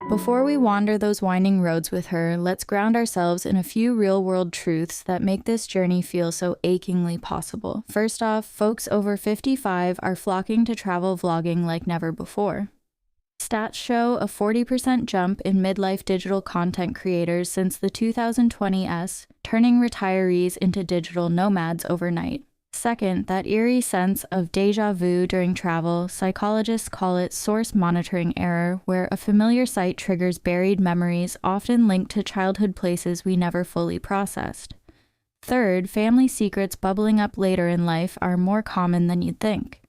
Before we wander those winding roads with her, let's ground ourselves in a few real-world truths that make this journey feel so achingly possible. First off, folks over 55 are flocking to travel vlogging like never before. Stats show a 40% jump in midlife digital content creators since the 2020s, turning retirees into digital nomads overnight. Second, that eerie sense of déjà vu during travel, psychologists call it source monitoring error, where a familiar sight triggers buried memories often linked to childhood places we never fully processed. Third, family secrets bubbling up later in life are more common than you'd think.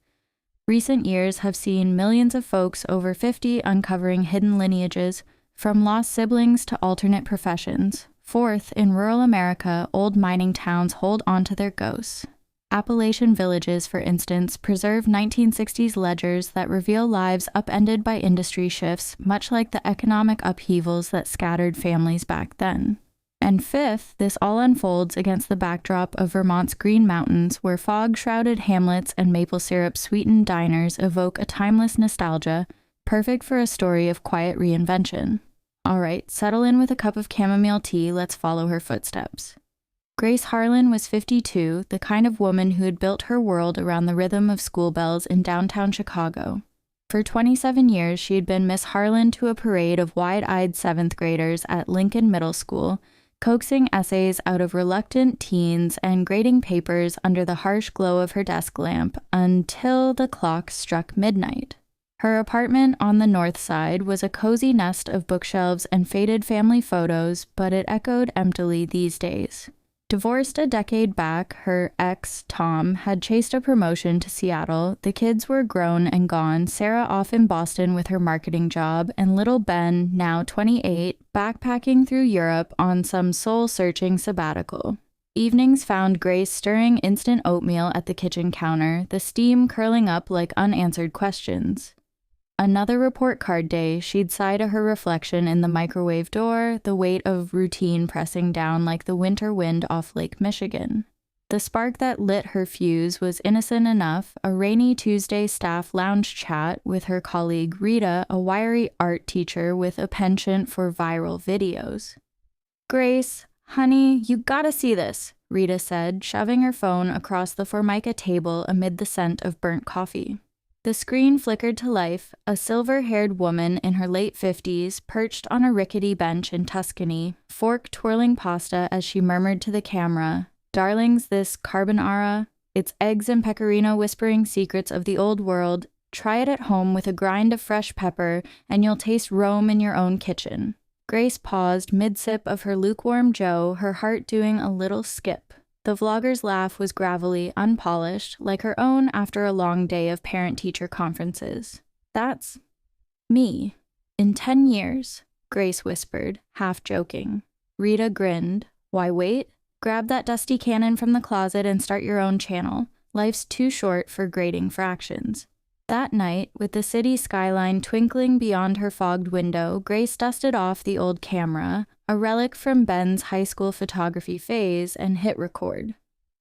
Recent years have seen millions of folks over 50 uncovering hidden lineages, from lost siblings to alternate professions. Fourth, in rural America, old mining towns hold on to their ghosts. Appalachian villages, for instance, preserve 1960s ledgers that reveal lives upended by industry shifts, much like the economic upheavals that scattered families back then. And fifth, this all unfolds against the backdrop of Vermont's Green Mountains, where fog-shrouded hamlets and maple syrup-sweetened diners evoke a timeless nostalgia, perfect for a story of quiet reinvention. All right, settle in with a cup of chamomile tea, let's follow her footsteps. Grace Harlan was 52, the kind of woman who had built her world around the rhythm of school bells in downtown Chicago. For 27 years, she had been Miss Harlan to a parade of wide-eyed 7th graders at Lincoln Middle School, coaxing essays out of reluctant teens and grading papers under the harsh glow of her desk lamp until the clock struck midnight. Her apartment on the north side was a cozy nest of bookshelves and faded family photos, but it echoed emptily these days. Divorced a decade back, her ex, Tom, had chased a promotion to Seattle. The kids were grown and gone, Sarah off in Boston with her marketing job, and little Ben, now 28, backpacking through Europe on some soul-searching sabbatical. Evenings found Grace stirring instant oatmeal at the kitchen counter, the steam curling up like unanswered questions. Another report card day, she'd sigh to her reflection in the microwave door, the weight of routine pressing down like the winter wind off Lake Michigan. The spark that lit her fuse was innocent enough, a rainy Tuesday staff lounge chat with her colleague Rita, a wiry art teacher with a penchant for viral videos. "Grace, honey, you gotta see this," Rita said, shoving her phone across the Formica table amid the scent of burnt coffee. The screen flickered to life, a silver-haired woman in her late 50s, perched on a rickety bench in Tuscany, fork twirling pasta as she murmured to the camera, "Darlings, this carbonara, it's eggs and pecorino whispering secrets of the old world. Try it at home with a grind of fresh pepper, and you'll taste Rome in your own kitchen." Grace paused mid-sip of her lukewarm joe, her heart doing a little skip. The vlogger's laugh was gravelly, unpolished, like her own after a long day of parent-teacher conferences. "That's me. In 10 years, Grace whispered, half joking. Rita grinned. "Why wait? Grab that dusty cannon from the closet and start your own channel. Life's too short for grading fractions." That night, with the city skyline twinkling beyond her fogged window, Grace dusted off the old camera, a relic from Ben's high school photography phase, and hit record.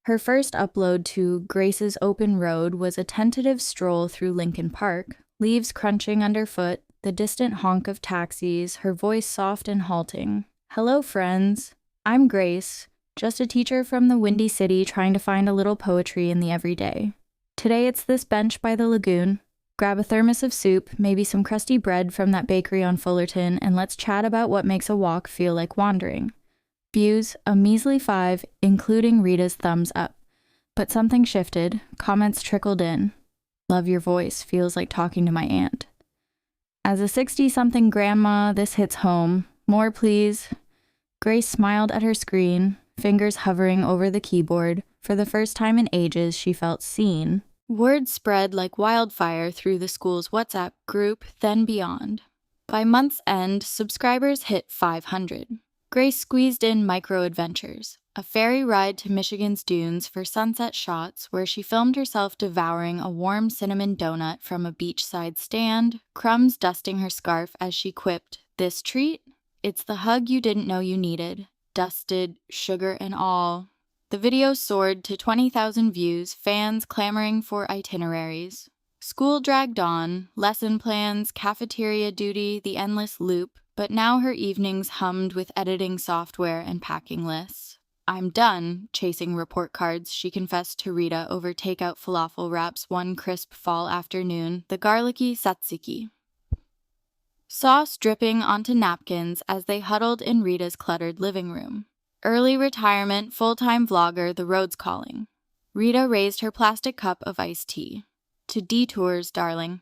Her first upload to Grace's Open Road was a tentative stroll through Lincoln Park, leaves crunching underfoot, the distant honk of taxis, her voice soft and halting. "Hello, friends. I'm Grace, just a teacher from the Windy City trying to find a little poetry in the everyday. Today it's this bench by the lagoon. Grab a thermos of soup, maybe some crusty bread from that bakery on Fullerton, and let's chat about what makes a walk feel like wandering." Views, a measly 5, including Rita's thumbs up. But something shifted, comments trickled in. "Love your voice, feels like talking to my aunt." As a 60-something grandma, this hits home. "More, please." Grace smiled at her screen, fingers hovering over the keyboard. For the first time in ages, she felt seen. Word spread like wildfire through the school's WhatsApp group, then beyond. By month's end, subscribers hit 500. Grace squeezed in micro-adventures, a ferry ride to Michigan's dunes for sunset shots where she filmed herself devouring a warm cinnamon donut from a beachside stand, crumbs dusting her scarf as she quipped, "This treat? It's the hug you didn't know you needed. Dusted, sugar and all." The video soared to 20,000 views, fans clamoring for itineraries. School dragged on, lesson plans, cafeteria duty, the endless loop, but now her evenings hummed with editing software and packing lists. "I'm done chasing report cards," she confessed to Rita over takeout falafel wraps one crisp fall afternoon, the garlicky tzatziki. Sauce dripping onto napkins as they huddled in Rita's cluttered living room. Early retirement, full-time vlogger, the road's calling. Rita raised her plastic cup of iced tea. "To detours, darling."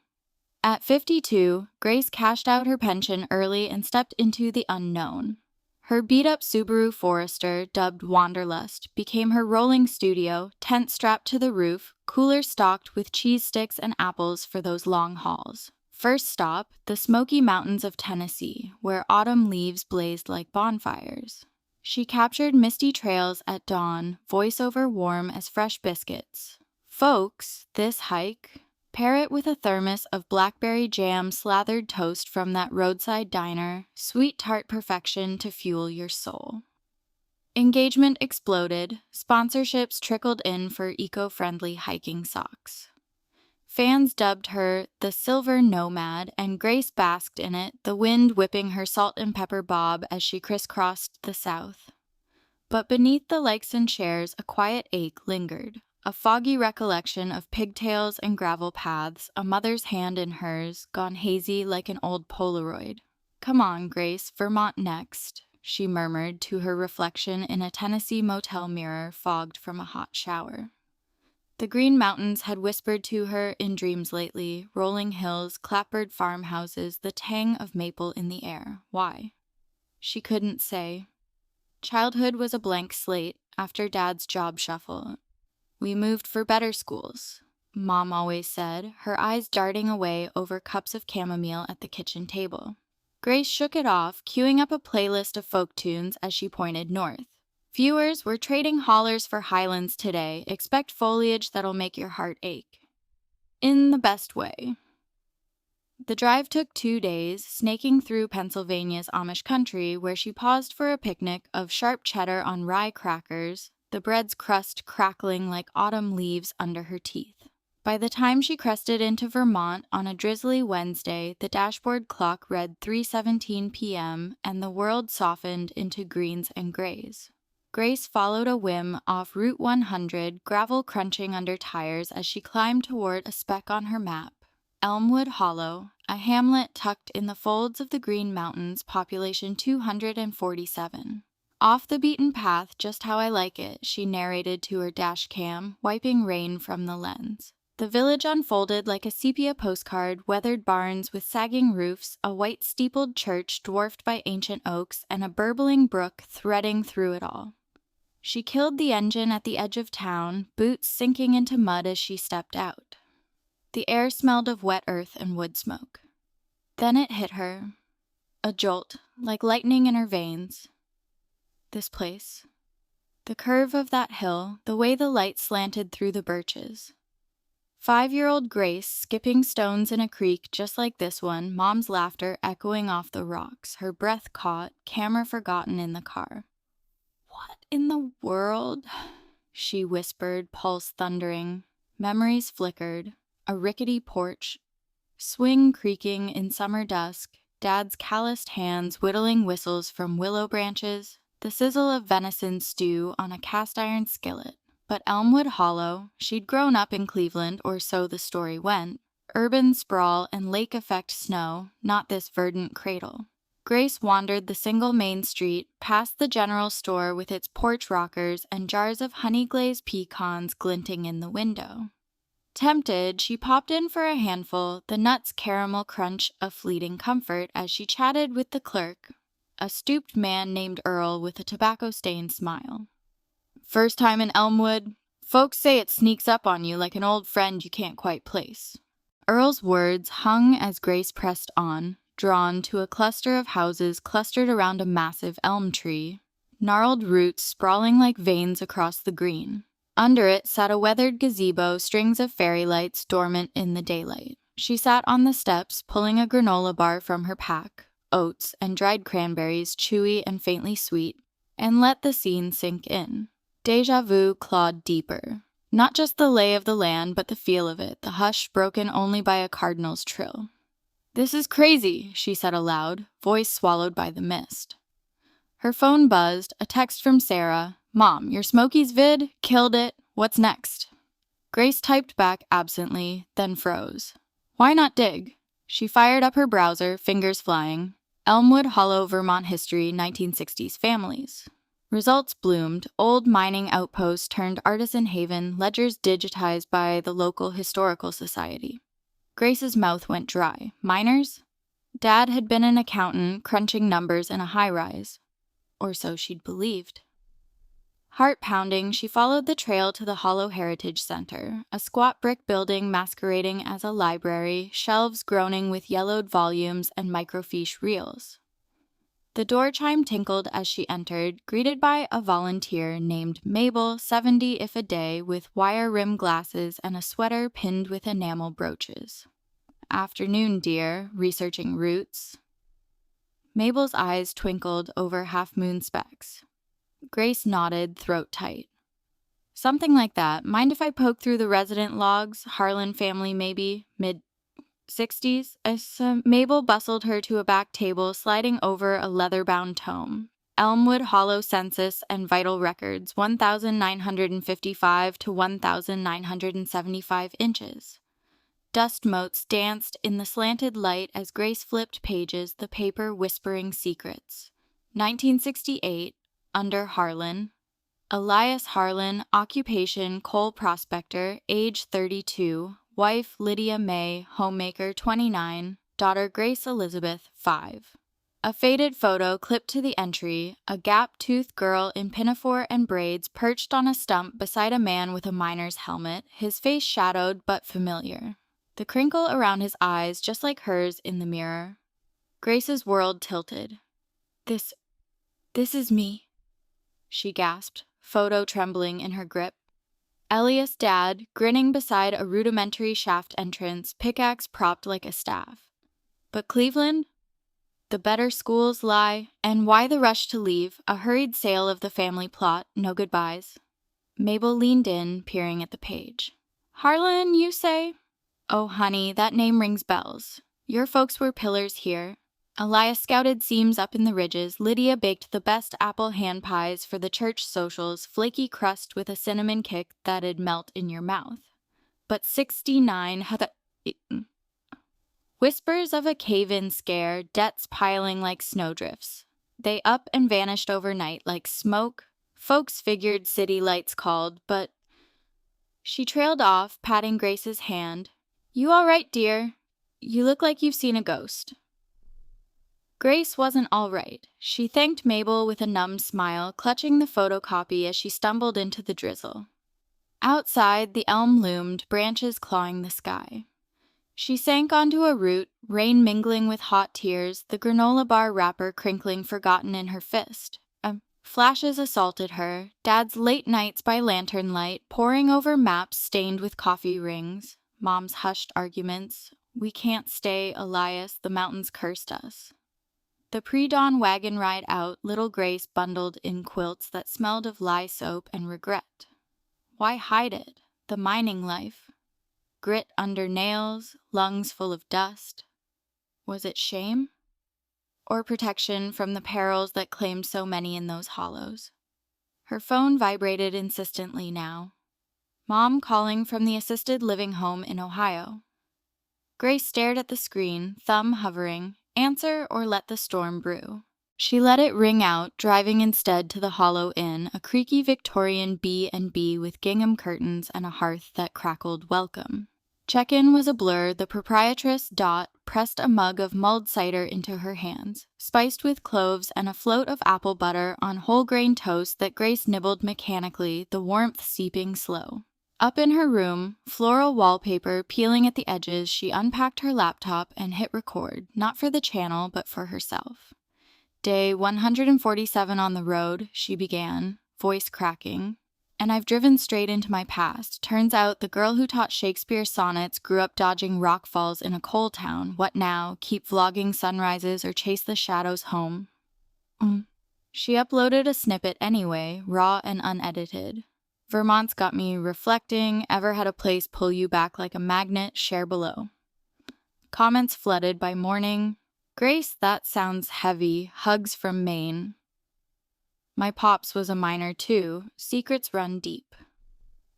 At 52, Grace cashed out her pension early and stepped into the unknown. Her beat-up Subaru Forester, dubbed Wanderlust, became her rolling studio, tent strapped to the roof, cooler stocked with cheese sticks and apples for those long hauls. First stop, the Smoky Mountains of Tennessee, where autumn leaves blazed like bonfires. She captured misty trails at dawn, voiceover warm as fresh biscuits. "Folks, this hike..." Pair it with a thermos of blackberry jam slathered toast from that roadside diner, sweet tart perfection to fuel your soul. Engagement exploded, sponsorships trickled in for eco-friendly hiking socks. Fans dubbed her the Silver Nomad, and Grace basked in it, the wind whipping her salt and pepper bob as she crisscrossed the South. But beneath the likes and shares, a quiet ache lingered. A foggy recollection of pigtails and gravel paths, a mother's hand in hers, gone hazy like an old Polaroid. "Come on, Grace, Vermont next," she murmured to her reflection in a Tennessee motel mirror fogged from a hot shower. The Green Mountains had whispered to her in dreams lately, rolling hills, clapboard farmhouses, the tang of maple in the air. Why? She couldn't say. Childhood was a blank slate after Dad's job shuffle. "We moved for better schools," Mom always said, her eyes darting away over cups of chamomile at the kitchen table. Grace shook it off, queuing up a playlist of folk tunes as she pointed north. "Viewers, we're trading hollers for highlands today. Expect foliage that'll make your heart ache." In the best way. The drive took 2 days, snaking through Pennsylvania's Amish country, where she paused for a picnic of sharp cheddar on rye crackers, the bread's crust crackling like autumn leaves under her teeth. By the time she crested into Vermont on a drizzly Wednesday, the dashboard clock read 3:17 p.m., and the world softened into greens and grays. Grace followed a whim off Route 100, gravel crunching under tires as she climbed toward a speck on her map. Elmwood Hollow, a hamlet tucked in the folds of the Green Mountains, population 247. "Off the beaten path, just how I like it," she narrated to her dash cam, wiping rain from the lens. The village unfolded like a sepia postcard, weathered barns with sagging roofs, a white steepled church dwarfed by ancient oaks, and a burbling brook threading through it all. She killed the engine at the edge of town, boots sinking into mud as she stepped out. The air smelled of wet earth and wood smoke. Then it hit her. A jolt, like lightning in her veins. This place. The curve of that hill, the way the light slanted through the birches. 5-year-old Grace skipping stones in a creek just like this one, Mom's laughter echoing off the rocks, her breath caught, camera forgotten in the car. "What in the world?" she whispered, pulse thundering. Memories flickered. A rickety porch. Swing creaking in summer dusk. Dad's calloused hands whittling whistles from willow branches. The sizzle of venison stew on a cast-iron skillet. But Elmwood Hollow, she'd grown up in Cleveland, or so the story went. Urban sprawl and lake-effect snow, not this verdant cradle. Grace wandered the single main street, past the general store with its porch rockers and jars of honey-glazed pecans glinting in the window. Tempted, she popped in for a handful, the nuts caramel crunch a fleeting comfort as she chatted with the clerk, a stooped man named Earl with a tobacco-stained smile. "First time in Elmwood? Folks say it sneaks up on you like an old friend you can't quite place." Earl's words hung as Grace pressed on, drawn to a cluster of houses clustered around a massive elm tree, gnarled roots sprawling like veins across the green. Under it sat a weathered gazebo, strings of fairy lights dormant in the daylight. She sat on the steps, pulling a granola bar from her pack, oats and dried cranberries, chewy and faintly sweet, and let the scene sink in. Déjà vu clawed deeper. Not just the lay of the land, but the feel of it, the hush broken only by a cardinal's trill. "This is crazy," she said aloud, voice swallowed by the mist. Her phone buzzed, a text from Sarah. "Mom, your Smokies vid? Killed it. What's next?" Grace typed back absently, then froze. Why not dig? She fired up her browser, fingers flying. Elmwood Hollow, Vermont history, 1960s families. Results bloomed. Old mining outpost turned artisan haven, ledgers digitized by the local historical society. Grace's mouth went dry. Miners? Dad had been an accountant, crunching numbers in a high-rise. Or so she'd believed. Heart pounding, she followed the trail to the Hollow Heritage Center, a squat brick building masquerading as a library, shelves groaning with yellowed volumes and microfiche reels. The door chime tinkled as she entered, greeted by a volunteer named Mabel, 70 if a day, with wire-rimmed glasses and a sweater pinned with enamel brooches. "Afternoon, dear," researching roots. Mabel's eyes twinkled over half-moon specks. Grace nodded, throat tight. "Something like that. Mind if I poke through the resident logs? Harlan family, maybe. Mid-60s? Mabel bustled her to a back table, sliding over a leather-bound tome. Elmwood Hollow Census and Vital Records, 1,955 to 1,975 inches. Dust motes danced in the slanted light as Grace flipped pages, the paper whispering secrets. 1968, under Harlan. Elias Harlan, occupation coal prospector, age 32, wife Lydia May, homemaker 29, daughter Grace Elizabeth 5. A faded photo clipped to the entry, a gap-toothed girl in pinafore and braids perched on a stump beside a man with a miner's helmet, his face shadowed but familiar. The crinkle around his eyes just like hers in the mirror. Grace's world tilted. This is me," she gasped, photo trembling in her grip. Elias' dad, grinning beside a rudimentary shaft entrance, pickaxe propped like a staff. But Cleveland? The better schools lie, and why the rush to leave? A hurried sale of the family plot, no goodbyes. Mabel leaned in, peering at the page. "Harlan, you say?" "Oh, honey, that name rings bells. Your folks were pillars here. Elias scouted seams up in the ridges. Lydia baked the best apple hand pies for the church socials, flaky crust with a cinnamon kick that'd melt in your mouth. But 69 had whispers of a cave-in scare, debts piling like snowdrifts. They up and vanished overnight like smoke. Folks figured city lights called, but... She trailed off, patting Grace's hand. "You all right, dear? You look like you've seen a ghost." Grace wasn't all right. She thanked Mabel with a numb smile, clutching the photocopy as she stumbled into the drizzle. Outside, the elm loomed, branches clawing the sky. She sank onto a root, rain mingling with hot tears, the granola bar wrapper crinkling forgotten in her fist. Flashes assaulted her, Dad's late nights by lantern light, poring over maps stained with coffee rings, Mom's hushed arguments. "We can't stay, Elias, the mountains cursed us." The pre-dawn wagon ride out, little Grace bundled in quilts that smelled of lye soap and regret. Why hide it? The mining life. Grit under nails, lungs full of dust. Was it shame? Or protection from the perils that claimed so many in those hollows? Her phone vibrated insistently now. Mom calling from the assisted living home in Ohio. Grace stared at the screen, thumb hovering. Answer or let the storm brew. She let it ring out, driving instead to the Hollow Inn, a creaky Victorian B&B with gingham curtains and a hearth that crackled welcome. Check-in was a blur. The proprietress, Dot, pressed a mug of mulled cider into her hands, spiced with cloves and a float of apple butter on whole-grain toast that Grace nibbled mechanically, the warmth seeping slow. Up in her room, floral wallpaper peeling at the edges, she unpacked her laptop and hit record, not for the channel, but for herself. "Day 147 on the road," she began, voice cracking. "And I've driven straight into my past. Turns out the girl who taught Shakespeare sonnets grew up dodging rock falls in a coal town. What now? Keep vlogging sunrises or chase the shadows home?" She uploaded a snippet anyway, raw and unedited. "Vermont's got me reflecting. Ever had a place pull you back like a magnet? Share below." Comments flooded by morning. Grace, that sounds heavy. Hugs from Maine. My pops was a miner too. Secrets run deep.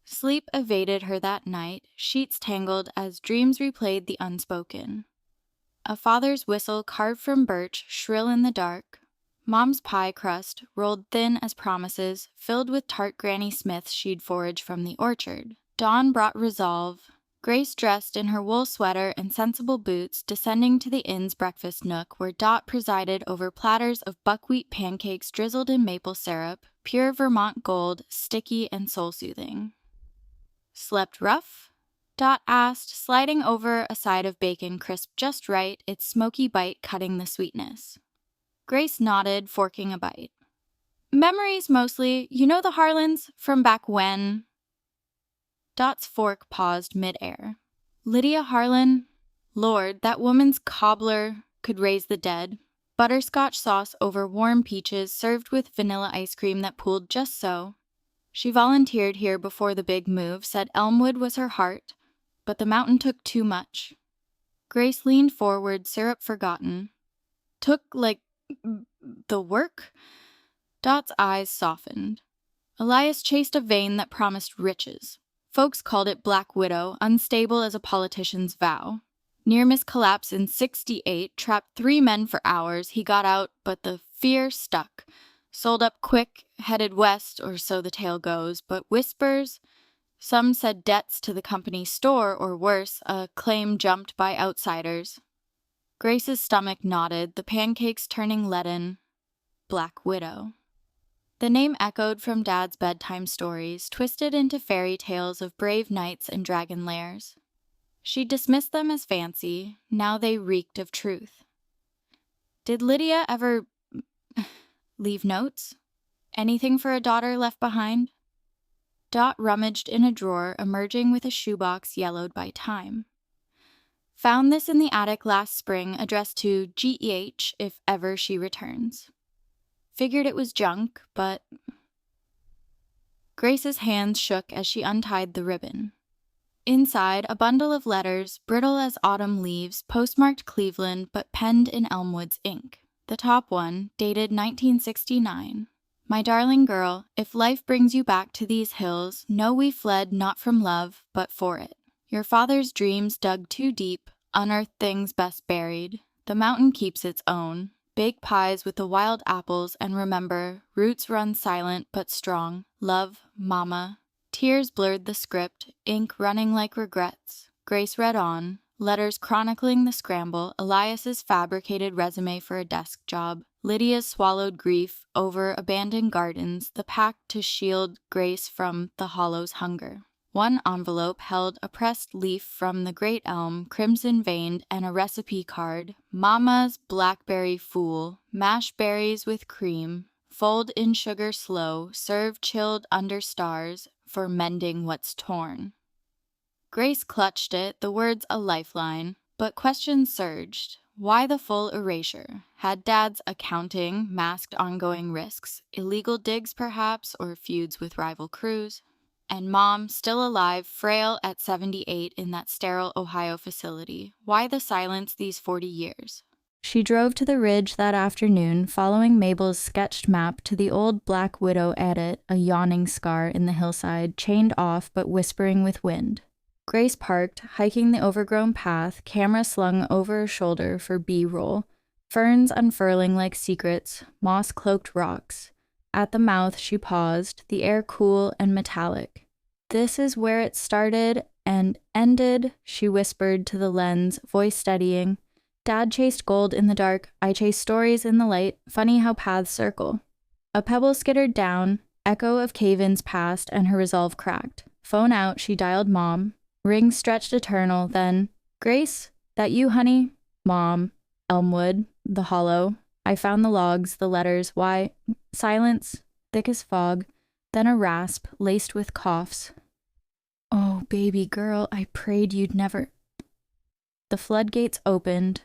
Sleep evaded her that night, sheets tangled as dreams replayed the unspoken. A father's whistle carved from birch, shrill in the dark. Mom's pie crust, rolled thin as promises, filled with tart Granny Smiths she'd foraged from the orchard. Dawn brought resolve. Grace, dressed in her wool sweater and sensible boots, descending to the inn's breakfast nook where Dot presided over platters of buckwheat pancakes drizzled in maple syrup, pure Vermont gold, sticky and soul-soothing. "Slept rough?" Dot asked, sliding over a side of bacon crisped just right, its smoky bite cutting the sweetness. Grace nodded, forking a bite. "Memories, mostly. You know the Harlans? From back when?" Dot's fork paused mid-air. "Lydia Harlan? Lord, that woman's cobbler could raise the dead. Butterscotch sauce over warm peaches served with vanilla ice cream that pooled just so. She volunteered here before the big move, said Elmwood was her heart, but the mountain took too much." Grace leaned forward, syrup forgotten. "Took, like, the work?" Dot's eyes softened. "Elias chased a vein that promised riches. Folks called it Black Widow, unstable as a politician's vow. Near-miss collapse in 68, trapped 3 men for hours. He got out, but the fear stuck. Sold up quick, headed west, or so the tale goes. But whispers? Some said debts to the company store, or worse, a claim jumped by outsiders." Grace's stomach nodded, the pancakes turning leaden. Black Widow. The name echoed from Dad's bedtime stories, twisted into fairy tales of brave knights and dragon lairs. She dismissed them as fancy, now they reeked of truth. Did Lydia ever leave notes? Anything for a daughter left behind? Dot rummaged in a drawer, emerging with a shoebox yellowed by time. "Found this in the attic last spring, addressed to GEH if ever she returns. Figured it was junk, but..." Grace's hands shook as she untied the ribbon. Inside, a bundle of letters, brittle as autumn leaves, postmarked Cleveland but penned in Elmwood's ink. The top one, dated 1969. "My darling girl, if life brings you back to these hills, know we fled not from love, but for it. Your father's dreams dug too deep, unearthed things best buried. The mountain keeps its own. Bake pies with the wild apples, and remember, roots run silent but strong. Love, Mama." Tears blurred the script, ink running like regrets. Grace read on, letters chronicling the scramble, Elias's fabricated resume for a desk job, Lydia's swallowed grief over abandoned gardens, the pact to shield Grace from the hollow's hunger. One envelope held a pressed leaf from the great elm, crimson-veined, and a recipe card. "Mama's blackberry fool, mash berries with cream, fold in sugar slow, serve chilled under stars, for mending what's torn." Grace clutched it, the words a lifeline, but questions surged. Why the full erasure? Had Dad's accounting masked ongoing risks, illegal digs perhaps, or feuds with rival crews? And Mom, still alive, frail at 78 in that sterile Ohio facility. Why the silence these 40 years? She drove to the ridge that afternoon, following Mabel's sketched map to the old Black Widow edit, a yawning scar in the hillside, chained off but whispering with wind. Grace parked, hiking the overgrown path, camera slung over her shoulder for B-roll, ferns unfurling like secrets, moss-cloaked rocks. At the mouth, she paused, the air cool and metallic. "This is where it started and ended," she whispered to the lens, voice steadying. "Dad chased gold in the dark, I chased stories in the light, funny how paths circle." A pebble skittered down, echo of cave-ins past, and her resolve cracked. Phone out, she dialed Mom. Ring stretched eternal, then, "Grace? That you, honey?" "Mom." "Elmwood." The hollow. I found the logs, the letters. Why? Silence, thick as fog, then a rasp, laced with coughs. "Oh, baby girl, I prayed you'd never..." The floodgates opened.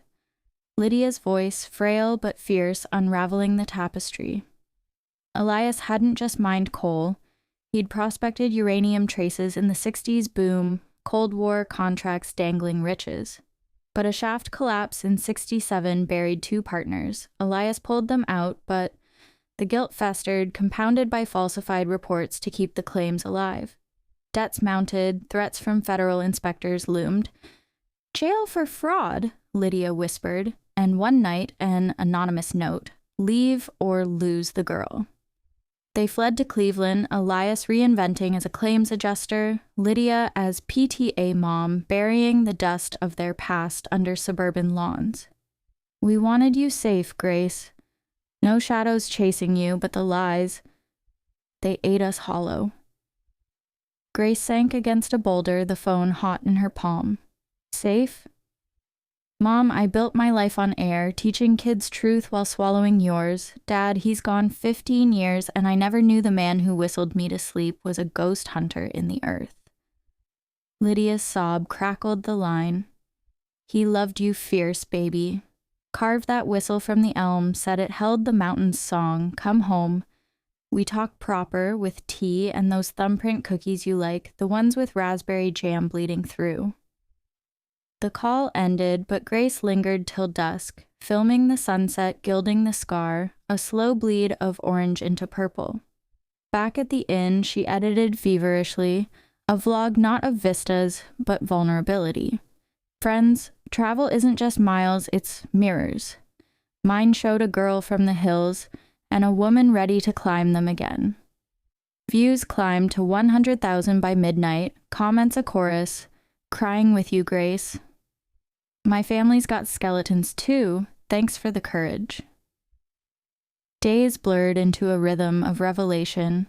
Lydia's voice, frail but fierce, unraveling the tapestry. Elias hadn't just mined coal. He'd prospected uranium traces in the 60s boom, Cold War contracts dangling riches. But a shaft collapse in 67 buried 2 partners. Elias pulled them out, but the guilt festered, compounded by falsified reports to keep the claims alive. Debts mounted, threats from federal inspectors loomed. "Jail for fraud," Lydia whispered, and one night, an anonymous note, "Leave or lose the girl." They fled to Cleveland, Elias reinventing as a claims adjuster, Lydia as PTA mom, burying the dust of their past under suburban lawns. "We wanted you safe, Grace. No shadows chasing you, but the lies. They ate us hollow." Grace sank against a boulder, the phone hot in her palm. "Safe? Mom, I built my life on air, teaching kids truth while swallowing yours. Dad, he's gone 15 years, and I never knew the man who whistled me to sleep was a ghost hunter in the earth." Lydia's sob crackled the line. "He loved you fierce, baby. Carved that whistle from the elm, said it held the mountain's song. Come home. We talk proper, with tea and those thumbprint cookies you like, the ones with raspberry jam bleeding through." The call ended, but Grace lingered till dusk, filming the sunset gilding the scar, a slow bleed of orange into purple. Back at the inn, she edited feverishly, a vlog not of vistas, but vulnerability. "Friends, travel isn't just miles, it's mirrors. Mine showed a girl from the hills, and a woman ready to climb them again." Views climbed to 100,000 by midnight, comments a chorus, "Crying with you, Grace. My family's got skeletons too, thanks for the courage." Days blurred into a rhythm of revelation.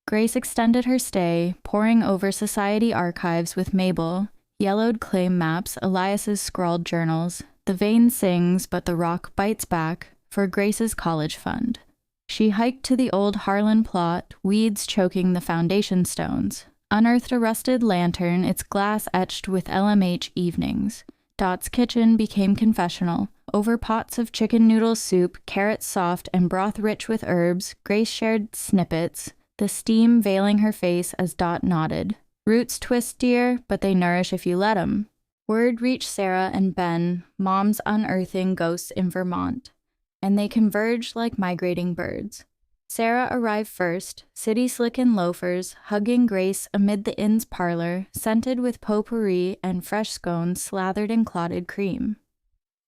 Grace extended her stay, poring over society archives with Mabel, yellowed claim maps, Elias's scrawled journals. The vein sings, but the rock bites back, for Grace's college fund. She hiked to the old Harlan plot, weeds choking the foundation stones. Unearthed a rusted lantern, its glass etched with LMH evenings. Dot's kitchen became confessional. Over pots of chicken noodle soup, carrots soft and broth rich with herbs, Grace shared snippets, the steam veiling her face as Dot nodded. "Roots twist, dear, but they nourish if you let 'em." Word reached Sarah and Ben, Mom's unearthing ghosts in Vermont, and they converged like migrating birds. Sarah arrived first, city-slick loafers, hugging Grace amid the inn's parlor, scented with potpourri and fresh scones slathered in clotted cream.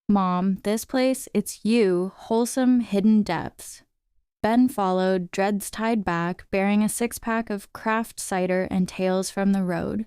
"Mom, this place, it's you, wholesome hidden depths." Ben followed, dreads tied back, bearing a 6-pack of craft cider and tales from the road.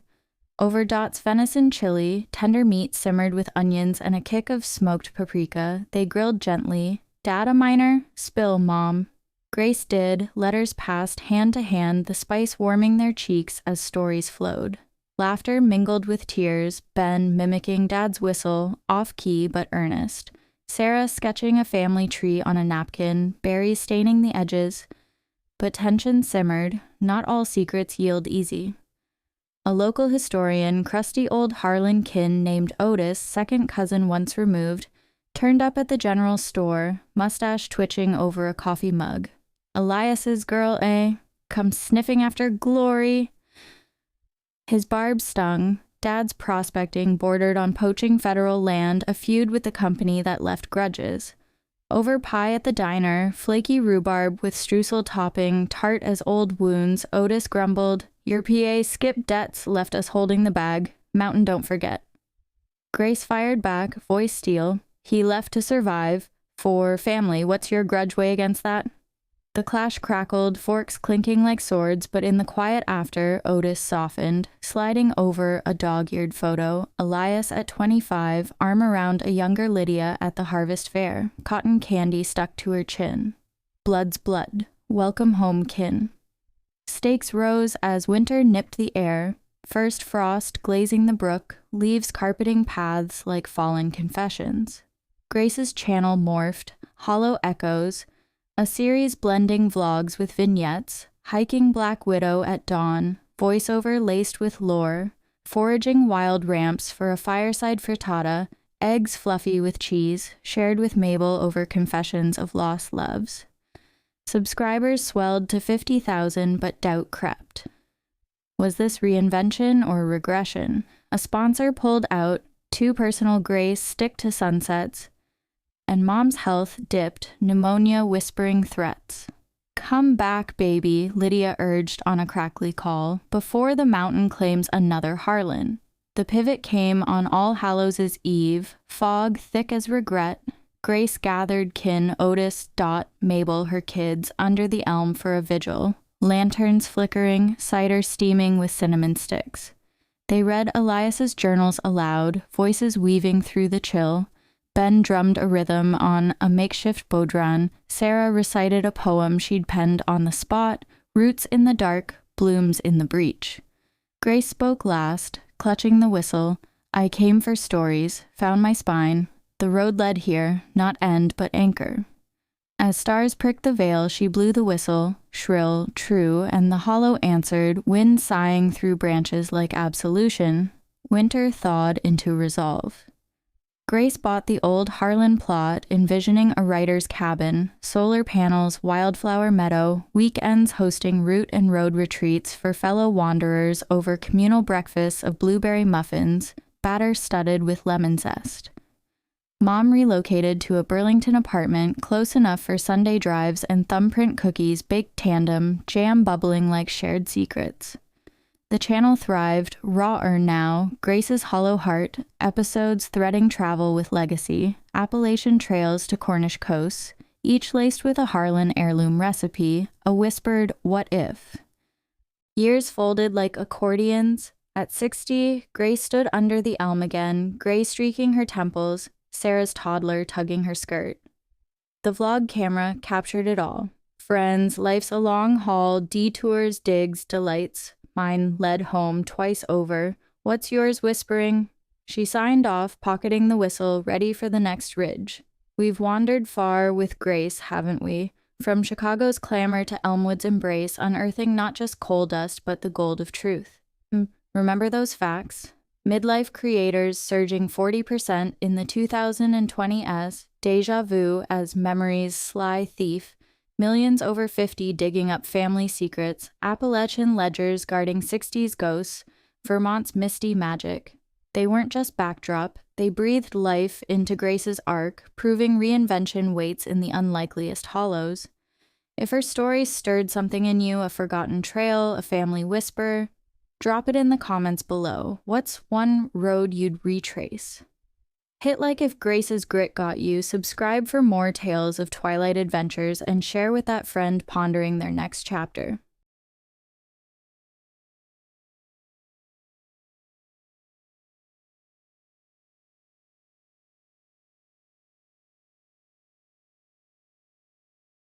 Over Dot's venison chili, tender meat simmered with onions and a kick of smoked paprika, they grilled gently. "Dad a miner? Spill, Mom." Grace did, letters passed hand to hand, the spice warming their cheeks as stories flowed. Laughter mingled with tears, Ben mimicking Dad's whistle, off-key but earnest. Sarah sketching a family tree on a napkin, berries staining the edges. But tension simmered, not all secrets yield easy. A local historian, crusty old Harlan kin named Otis, second cousin once removed, turned up at the general store, mustache twitching over a coffee mug. "Elias's girl, eh? Come sniffing after glory." His barb stung. Dad's prospecting bordered on poaching federal land, a feud with the company that left grudges. Over pie at the diner, flaky rhubarb with streusel topping, tart as old wounds, Otis grumbled, "Your PA skipped debts, left us holding the bag. Mountain don't forget." Grace fired back, voice steel, "He left to survive. For family, what's your grudge weigh against that?" The clash crackled, forks clinking like swords, but in the quiet after, Otis softened, sliding over a dog-eared photo, Elias at 25, arm around a younger Lydia at the harvest fair, cotton candy stuck to her chin. Blood's blood. Welcome home, kin. Stakes rose as winter nipped the air, first frost glazing the brook, leaves carpeting paths like fallen confessions. Grace's channel morphed, hollow echoes, a series blending vlogs with vignettes, hiking Black Widow at dawn, voiceover laced with lore, foraging wild ramps for a fireside frittata, eggs fluffy with cheese, shared with Mabel over confessions of lost loves. Subscribers swelled to 50,000, but doubt crept. Was this reinvention or regression? A sponsor pulled out, Too personal grace stick to sunsets, and Mom's health dipped, pneumonia whispering threats. Come back, baby, Lydia urged on a crackly call, before the mountain claims another Harlan. The pivot came on All Hallows' Eve, fog thick as regret. Grace gathered kin Otis, Dot, Mabel, her kids, under the elm for a vigil, lanterns flickering, cider steaming with cinnamon sticks. They read Elias's journals aloud, voices weaving through the chill. Ben drummed a rhythm on a makeshift bodhran. Sarah recited a poem she'd penned on the spot, roots in the dark, blooms in the breach. Grace spoke last, clutching the whistle. I came for stories, found my spine. The road led here, not end but anchor. As stars pricked the veil, she blew the whistle, shrill, true, and the hollow answered, wind sighing through branches like absolution. Winter thawed into resolve. Grace bought the old Harlan plot, envisioning a writer's cabin, solar panels, wildflower meadow, weekends hosting route and road retreats for fellow wanderers over communal breakfasts of blueberry muffins, batter studded with lemon zest. Mom relocated to a Burlington apartment close enough for Sunday drives and thumbprint cookies baked tandem, jam bubbling like shared secrets. The channel thrived, rawer now, Grace's Hollow Heart, episodes threading travel with legacy, Appalachian trails to Cornish coasts, each laced with a Harlan heirloom recipe, a whispered what if. Years folded like accordions. At 60, Grace stood under the elm again, gray streaking her temples, Sarah's toddler tugging her skirt. The vlog camera captured it all. Friends, life's a long haul, detours, digs, delights. Mine led home twice over. What's yours whispering? She signed off, pocketing the whistle, ready for the next ridge. We've wandered far with grace, haven't we? From Chicago's clamor to Elmwood's embrace, unearthing not just coal dust, but the gold of truth. Remember those facts? Midlife creators surging 40% in the 2020s, déjà vu as memory's sly thief, millions over 50 digging up family secrets, Appalachian ledgers guarding 60s ghosts, Vermont's misty magic. They weren't just backdrop, they breathed life into Grace's arc, proving reinvention waits in the unlikeliest hollows. If her story stirred something in you, a forgotten trail, a family whisper, drop it in the comments below. What's one road you'd retrace? Hit like if Grace's grit got you, subscribe for more tales of Twilight adventures, and share with that friend pondering their next chapter.